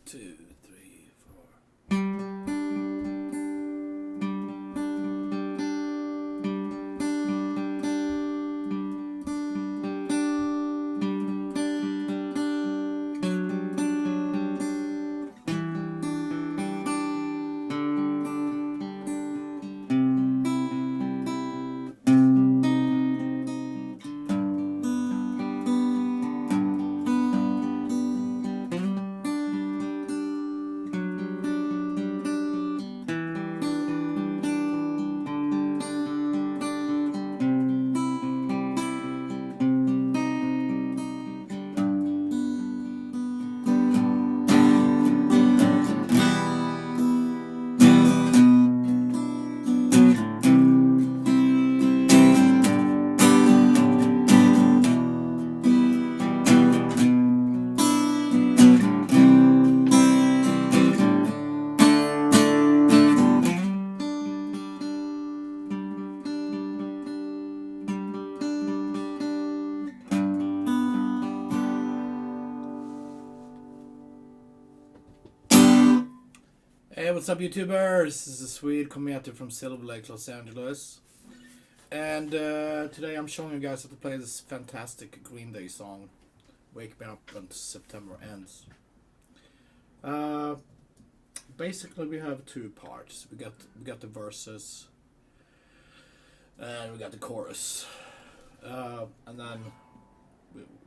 2, 3, 4. Hey, what's up, YouTubers? This is Swede coming at you from Silver Lake, Los Angeles. And today I'm showing you guys how to play this fantastic Green Day song, Wake Me Up When September Ends. Basically, we have two parts. We got the verses, and we got the chorus. And then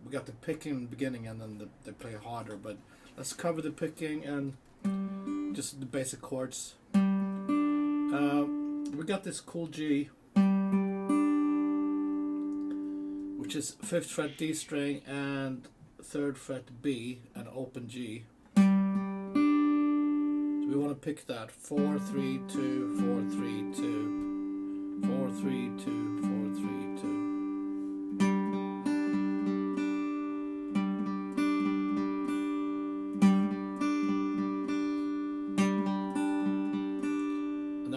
we got the picking in the beginning, and then they play harder. But let's cover the picking and just the basic chords. We got this cool G, which is 5th fret D string and 3rd fret B and open G. So we want to pick that 4 3 2 4 3 2 4 3 2 4 3 2.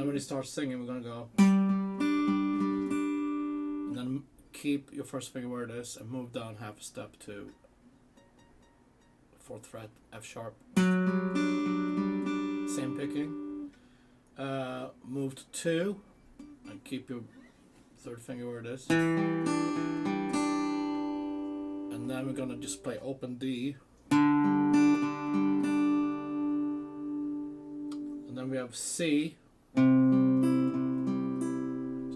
When you start singing, we're gonna go, and then keep your first finger where it is and move down half a step to 4th fret F sharp. Same picking. Move to 2 and keep your 3rd finger where it is. And then we're gonna just play open D. And then we have C. So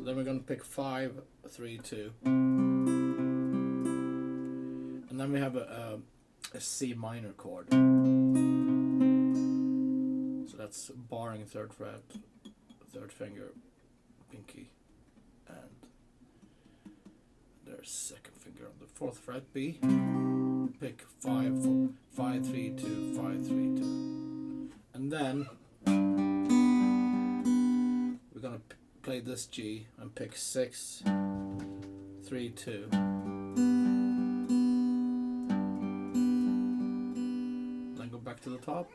then we're going to pick 5 3 2, and then we have a C minor chord. So that's barring 3rd fret, 3rd finger, pinky, and there's 2nd finger on the 4th fret B. Pick 5 3 2 5 3 2, and then we're gonna play this G and pick 6 3 2. Then go back to the top.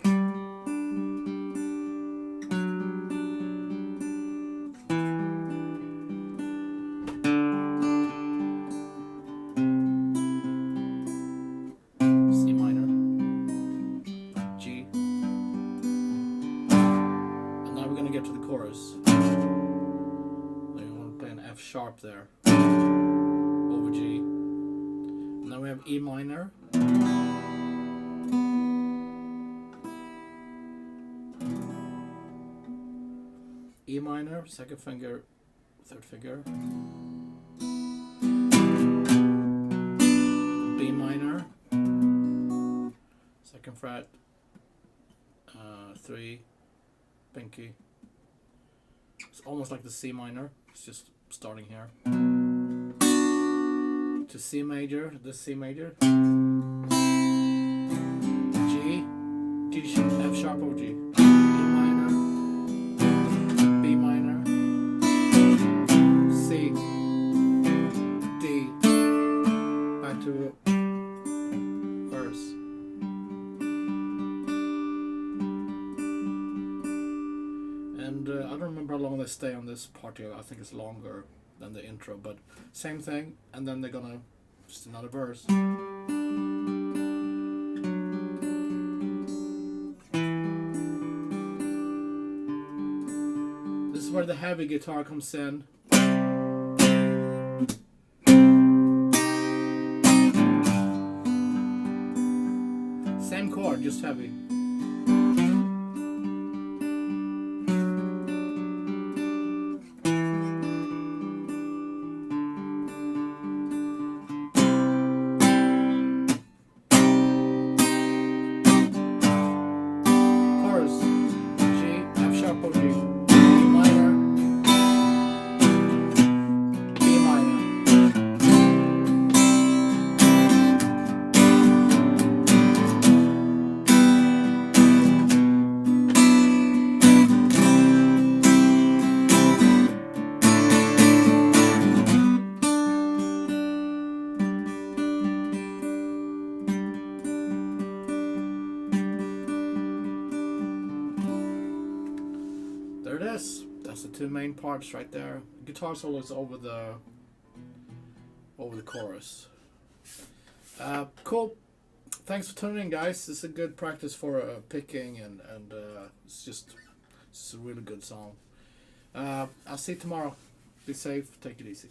C minor, G, and now we're gonna get to the chorus. F sharp there over G. And then we have E minor, E minor, 2nd finger, 3rd finger, B minor, 2nd fret, 3, pinky. It's almost like the C minor. It's just starting here to C major, this C major, G, G sharp, F sharp over G, E minor, B minor, C, D, back to verse. And I don't remember how long they stay on this part here. I think it's longer than the intro, but same thing. And then they're gonna just another verse. where the heavy guitar comes in. Same chord, just heavy. There it is. That's the two main parts right there. Guitar solo is over the chorus. Cool. Thanks for tuning in, guys. It's a good practice for picking, and it's a really good song. I'll see you tomorrow. Be safe. Take it easy.